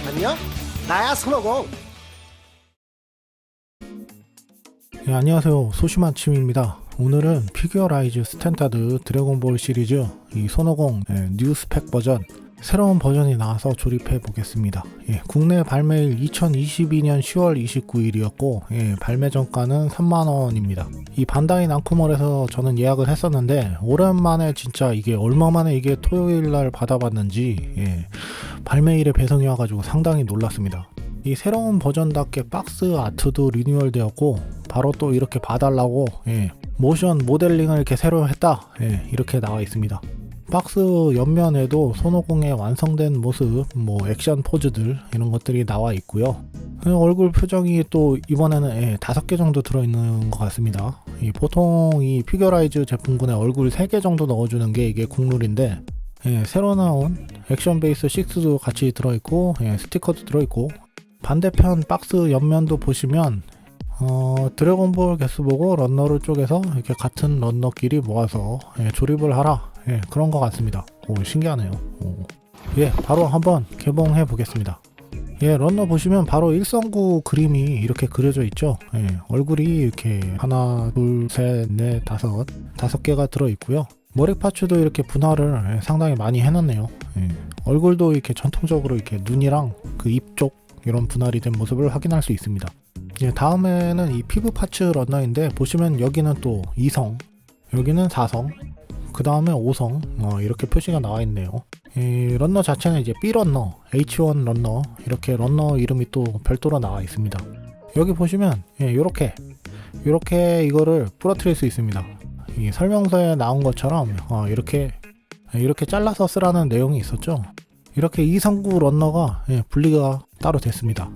안녕? 나야 손오공. 네, 안녕하세요. 소심한 침입니다. 오늘은 피규어라이즈 스탠다드 드래곤볼 시리즈 이 손오공 뉴스펙 버전 새로운 버전이 나와서 조립해 보겠습니다. 국내 발매일 2022년 10월 29일이었고 발매 전가는 3만원입니다. 이 반다이 남코몰에서 저는 예약을 했었는데 오랜만에 진짜 이게 얼마만에 이게 토요일날 받아봤는지 발매일에 배송이 와가지고 상당히 놀랐습니다. 이 새로운 버전답게 박스 아트도 리뉴얼 되었고 바로 또 이렇게 봐달라고 모션 모델링을 이렇게 새로 했다 이렇게 나와 있습니다. 박스 옆면에도 손오공의 완성된 모습, 액션 포즈들 이런 것들이 나와 있고요. 얼굴 표정이 또 이번에는 5개 정도 들어있는 것 같습니다. 보통 이 피규어라이즈 제품군에 얼굴 3개 정도 넣어주는 게 이게 국룰인데 새로 나온 액션 베이스 6도 같이 들어있고 스티커도 들어있고 반대편 박스 옆면도 보시면 드래곤볼 개수보고 런너를 쪼개서 이렇게 같은 런너끼리 모아서 조립을 하라 그런 것 같습니다. 신기하네요. 바로 한번 개봉해 보겠습니다. 런너 보시면 바로 1성구 그림이 이렇게 그려져 있죠. 얼굴이 이렇게 하나, 둘, 셋, 넷, 다섯 개가 들어있고요. 머리 파츠도 이렇게 분할을 상당히 많이 해놨네요. 얼굴도 이렇게 전통적으로 이렇게 눈이랑 그 입 쪽 이런 분할이 된 모습을 확인할 수 있습니다. 다음에는 이 피부 파츠 런너인데 보시면 여기는 또 2성, 여기는 4성, 그 다음에 5성 이렇게 표시가 나와 있네요. 이 런너 자체는 이제 B 런너, H1 런너 이렇게 런너 이름이 또 별도로 나와 있습니다. 여기 보시면 요렇게 이거를 부러뜨릴 수 있습니다. 이 설명서에 나온 것처럼 이렇게 잘라서 쓰라는 내용이 있었죠. 이렇게 2성구 런너가 분리가 따로 됐습니다.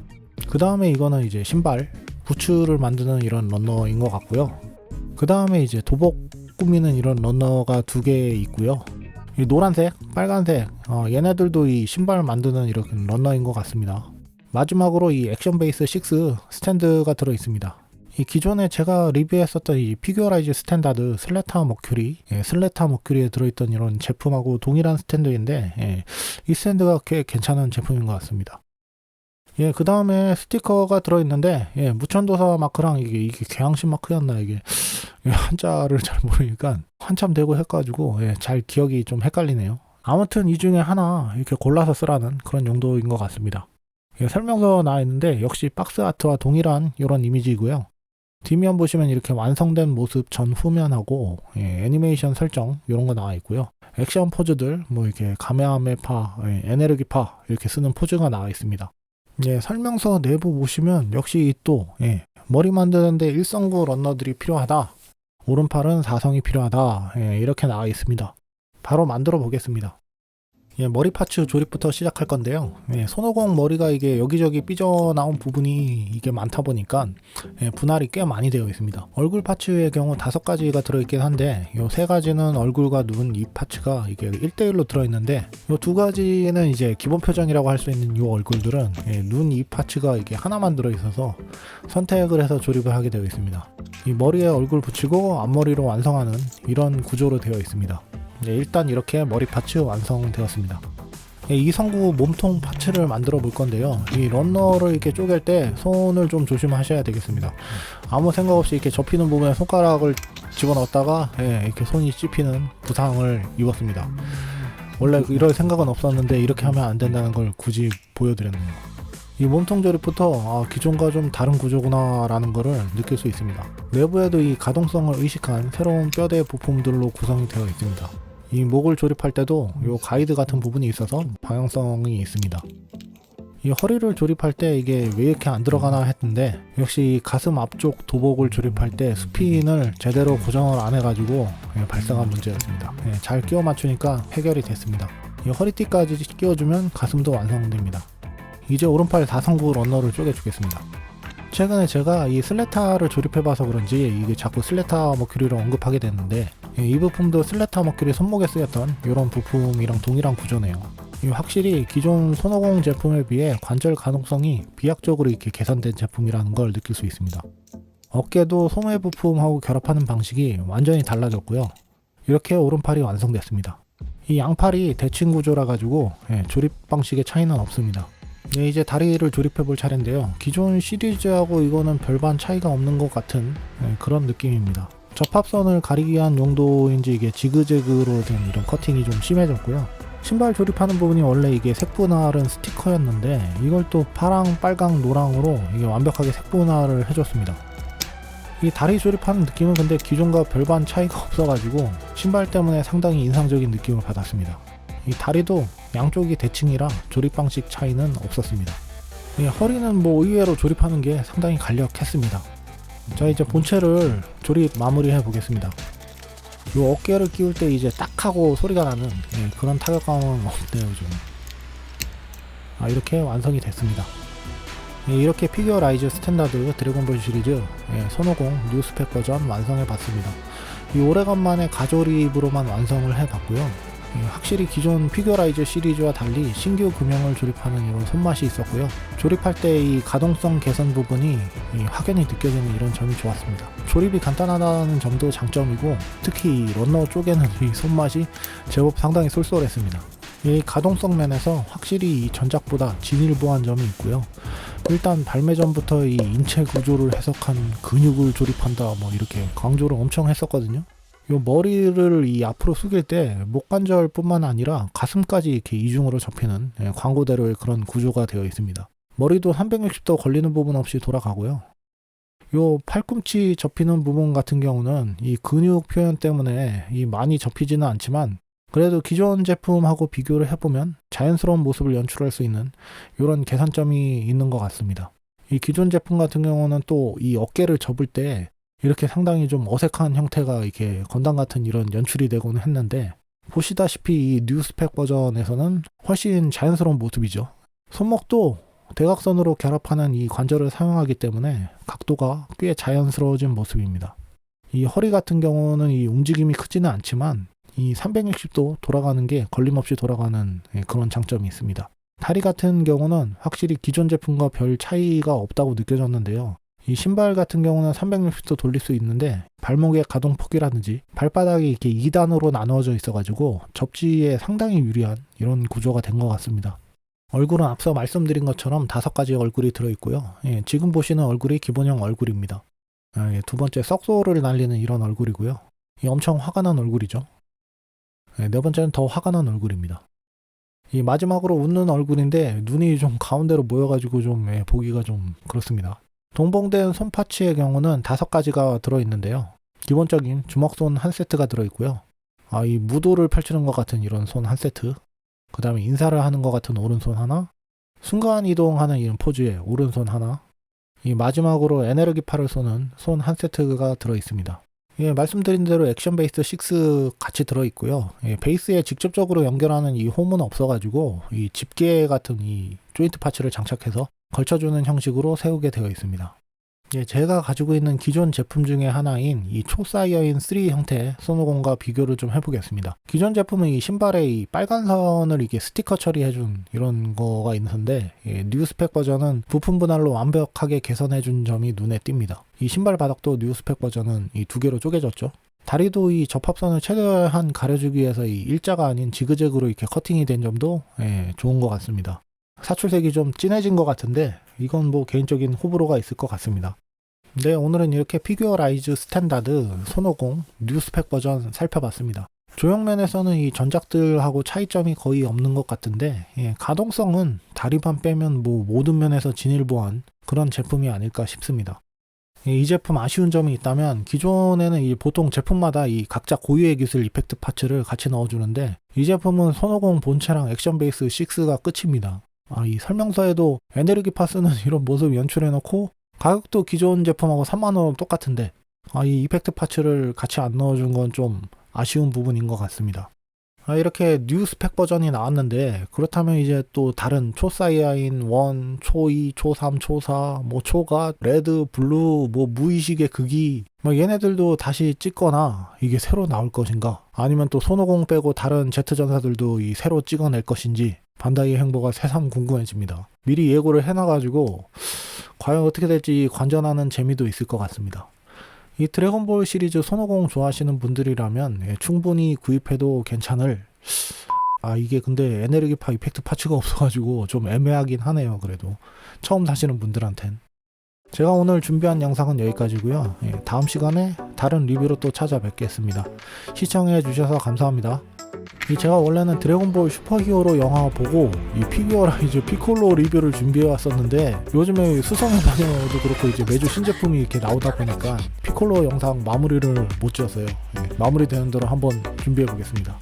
그 다음에 이거는 이제 신발, 부츠를 만드는 이런 런너인 것 같고요. 그 다음에 이제 도복 꾸미는 이런 런너가 2개 있고요. 이 노란색, 빨간색, 얘네들도 이 신발 만드는 이런 런너인 것 같습니다. 마지막으로 이 액션 베이스 6 스탠드가 들어 있습니다. 이 기존에 제가 리뷰했었던 이 피규어라이즈 스탠다드 슬래타 머큐리에 들어있던 이런 제품하고 동일한 스탠드인데 이 스탠드가 꽤 괜찮은 제품인 것 같습니다. 그 다음에 스티커가 들어있는데 무천도사 마크랑 이게 개항신 마크였나 이게 한자를 잘 모르니까 한참 되고 해가지고 잘 기억이 좀 헷갈리네요. 아무튼 이 중에 하나 이렇게 골라서 쓰라는 그런 용도인 것 같습니다. 설명서 나와 있는데 역시 박스 아트와 동일한 이런 이미지이고요. 뒷면 보시면 이렇게 완성된 모습 전후면하고 애니메이션 설정 이런 거 나와 있고요. 액션 포즈들 이렇게 가메하메파, 에네르기파 이렇게 쓰는 포즈가 나와 있습니다. 설명서 내부 보시면 역시 또 머리 만드는데 1성구 런너들이 필요하다. 오른팔은 4성이 필요하다. 이렇게 나와 있습니다. 바로 만들어 보겠습니다. 머리 파츠 조립부터 시작할 건데요. 손오공 머리가 이게 여기저기 삐져나온 부분이 이게 많다 보니까 분할이 꽤 많이 되어 있습니다. 얼굴 파츠의 경우 5가지가 들어있긴 한데 요 3가지는 얼굴과 눈, 입 파츠가 이게 1대1로 들어있는데 요 2가지는 이제 기본 표정이라고 할 수 있는 요 얼굴들은 눈, 입 파츠가 이게 하나만 들어있어서 선택을 해서 조립을 하게 되어 있습니다. 이 머리에 얼굴 붙이고 앞머리로 완성하는 이런 구조로 되어 있습니다. 일단 이렇게 머리 파츠 완성되었습니다. 2성구 몸통 파츠를 만들어 볼 건데요. 이 런너를 이렇게 쪼갤 때 손을 좀 조심하셔야 되겠습니다. 아무 생각 없이 이렇게 접히는 부분에 손가락을 집어넣었다가 이렇게 손이 찝히는 부상을 입었습니다. 원래 이럴 생각은 없었는데 이렇게 하면 안 된다는 걸 굳이 보여드렸네요. 이 몸통 조립부터 기존과 좀 다른 구조구나 라는 것을 느낄 수 있습니다. 내부에도 이 가동성을 의식한 새로운 뼈대 부품들로 구성이 되어 있습니다. 이 목을 조립할 때도 이 가이드 같은 부분이 있어서 방향성이 있습니다. 이 허리를 조립할 때 이게 왜 이렇게 안 들어가나 했는데 역시 가슴 앞쪽 도복을 조립할 때 스핀을 제대로 고정을 안 해가지고 발생한 문제였습니다. 잘 끼워 맞추니까 해결이 됐습니다. 이 허리띠까지 끼워주면 가슴도 완성됩니다. 이제 오른팔 4성구 런너를 쪼개주겠습니다. 최근에 제가 이 슬래타를 조립해봐서 그런지 이게 자꾸 슬래타 머큐리를 언급하게 됐는데 이 부품도 슬래타 머큐리 손목에 쓰였던 이런 부품이랑 동일한 구조네요. 확실히 기존 손오공 제품에 비해 관절 가동성이 비약적으로 이렇게 개선된 제품이라는 걸 느낄 수 있습니다. 어깨도 소매 부품하고 결합하는 방식이 완전히 달라졌고요. 이렇게 오른팔이 완성됐습니다. 이 양팔이 대칭 구조라 가지고 조립 방식의 차이는 없습니다. 네, 이제 다리를 조립해 볼 차례인데요. 기존 시리즈하고 이거는 별반 차이가 없는 것 같은 그런 느낌입니다. 접합선을 가리기 위한 용도인지 이게 지그재그로 된 이런 커팅이 좀 심해졌고요. 신발 조립하는 부분이 원래 이게 색분할은 스티커였는데 이걸 또 파랑, 빨강, 노랑으로 이게 완벽하게 색분할을 해줬습니다. 이 다리 조립하는 느낌은 근데 기존과 별반 차이가 없어가지고 신발 때문에 상당히 인상적인 느낌을 받았습니다. 이 다리도 양쪽이 대칭이라 조립 방식 차이는 없었습니다. 이 허리는 뭐 의외로 조립하는 게 상당히 간략했습니다. 자, 이제 본체를 조립 마무리해 보겠습니다. 이 어깨를 끼울 때 이제 딱 하고 소리가 나는 그런 타격감은 없네요 좀. 이렇게 완성이 됐습니다. 이렇게 피규어 라이즈 스탠다드 드래곤볼 시리즈 손오공 뉴스펙 버전 완성해 봤습니다. 오래간만에 가조립으로만 완성을 해 봤고요. 확실히 기존 피규어 라이즈 시리즈와 달리 신규 금형을 조립하는 이런 손맛이 있었고요. 조립할 때 이 가동성 개선 부분이 확연히 느껴지는 이런 점이 좋았습니다. 조립이 간단하다는 점도 장점이고 특히 이 런너 쪽에는 이 손맛이 제법 상당히 쏠쏠했습니다. 이 가동성 면에서 확실히 이 전작보다 진일보한 점이 있고요. 일단 발매 전부터 이 인체 구조를 해석한 근육을 조립한다 뭐 이렇게 강조를 엄청 했었거든요. 요 머리를 이 앞으로 숙일 때 목관절 뿐만 아니라 가슴까지 이렇게 이중으로 접히는 광고대로의 그런 구조가 되어 있습니다. 머리도 360도 걸리는 부분 없이 돌아가고요. 요 팔꿈치 접히는 부분 같은 경우는 이 근육 표현 때문에 이 많이 접히지는 않지만 그래도 기존 제품하고 비교를 해보면 자연스러운 모습을 연출할 수 있는 이런 개선점이 있는 것 같습니다. 이 기존 제품 같은 경우는 또 이 어깨를 접을 때 이렇게 상당히 좀 어색한 형태가 이렇게 건담 같은 이런 연출이 되고는 했는데 보시다시피 이 뉴스펙 버전에서는 훨씬 자연스러운 모습이죠. 손목도 대각선으로 결합하는 이 관절을 사용하기 때문에 각도가 꽤 자연스러워진 모습입니다. 이 허리 같은 경우는 이 움직임이 크지는 않지만 이 360도 돌아가는 게 걸림없이 돌아가는 그런 장점이 있습니다. 다리 같은 경우는 확실히 기존 제품과 별 차이가 없다고 느껴졌는데요. 이 신발 같은 경우는 360도 돌릴 수 있는데 발목의 가동폭이라든지 발바닥이 이렇게 2단으로 나누어져 있어가지고 접지에 상당히 유리한 이런 구조가 된 것 같습니다. 얼굴은 앞서 말씀드린 것처럼 5가지 얼굴이 들어있고요. 지금 보시는 얼굴이 기본형 얼굴입니다. 두 번째 썩소를 날리는 이런 얼굴이고요. 엄청 화가 난 얼굴이죠. 네 번째는 더 화가 난 얼굴입니다. 이 마지막으로 웃는 얼굴인데 눈이 좀 가운데로 모여가지고 좀 보기가 좀 그렇습니다. 동봉된 손 파츠의 경우는 5가지가 들어있는데요. 기본적인 주먹손 한 세트가 들어있고요. 이 무도를 펼치는 것 같은 이런 손 한 세트, 그 다음에 인사를 하는 것 같은 오른손 하나, 순간 이동하는 이런 포즈의 오른손 하나, 이 마지막으로 에너지파를 쏘는 손 한 세트가 들어있습니다. 말씀드린 대로 액션 베이스 6 같이 들어있고요. 베이스에 직접적으로 연결하는 이 홈은 없어가지고 이 집게 같은 이 조인트 파츠를 장착해서 걸쳐주는 형식으로 세우게 되어 있습니다. 제가 가지고 있는 기존 제품 중에 하나인 이 초사이어인 3 형태의 손오공과 비교를 좀 해보겠습니다. 기존 제품은 이 신발에 이 빨간 선을 이게 스티커 처리해준 이런 거가 있는데 뉴스펙 버전은 부품 분할로 완벽하게 개선해준 점이 눈에 띕니다. 이 신발 바닥도 뉴스펙 버전은 이 2개로 쪼개졌죠. 다리도 이 접합선을 최대한 가려주기 위해서 이 일자가 아닌 지그재그로 이렇게 커팅이 된 점도 좋은 것 같습니다. 사출색이 좀 진해진 것 같은데 이건 뭐 개인적인 호불호가 있을 것 같습니다. 네, 오늘은 이렇게 피규어 라이즈 스탠다드 손오공 뉴스펙 버전 살펴봤습니다. 조형면에서는 이 전작들하고 차이점이 거의 없는 것 같은데 가동성은 다리만 빼면 뭐 모든 면에서 진일보한 그런 제품이 아닐까 싶습니다. 이 제품 아쉬운 점이 있다면 기존에는 이 보통 제품마다 이 각자 고유의 기술 이펙트 파츠를 같이 넣어주는데 이 제품은 손오공 본체랑 액션 베이스 6가 끝입니다. 이 설명서에도 에너지파 쓰는 이런 모습 연출해놓고 가격도 기존 제품하고 3만원 똑같은데 이 이펙트 파츠를 같이 안 넣어준 건 좀 아쉬운 부분인 것 같습니다. 이렇게 뉴 스펙 버전이 나왔는데 그렇다면 이제 또 다른 초사이아인 1, 초2, 초3, 초4, 뭐 초가, 레드, 블루, 뭐 무의식의 극이 뭐 얘네들도 다시 찍거나 이게 새로 나올 것인가 아니면 또 손오공 빼고 다른 Z전사들도 이 새로 찍어낼 것인지 반다이의 행보가 새삼 궁금해집니다. 미리 예고를 해놔가지고 과연 어떻게 될지 관전하는 재미도 있을 것 같습니다. 이 드래곤볼 시리즈 손오공 좋아하시는 분들이라면 충분히 구입해도 괜찮을, 이게 근데 에너지파 이펙트 파츠가 없어가지고 좀 애매하긴 하네요. 그래도 처음 사시는 분들한텐. 제가 오늘 준비한 영상은 여기까지고요. 다음 시간에 다른 리뷰로 또 찾아뵙겠습니다. 시청해 주셔서 감사합니다. 제가 원래는 드래곤볼 슈퍼히어로 영화 보고 이 피규어라이즈 피콜로 리뷰를 준비해 왔었는데, 요즘에 수성의 마녀도 그렇고 이제 매주 신제품이 이렇게 나오다 보니까 피콜로 영상 마무리를 못 지었어요. 마무리 되는 대로 한번 준비해 보겠습니다.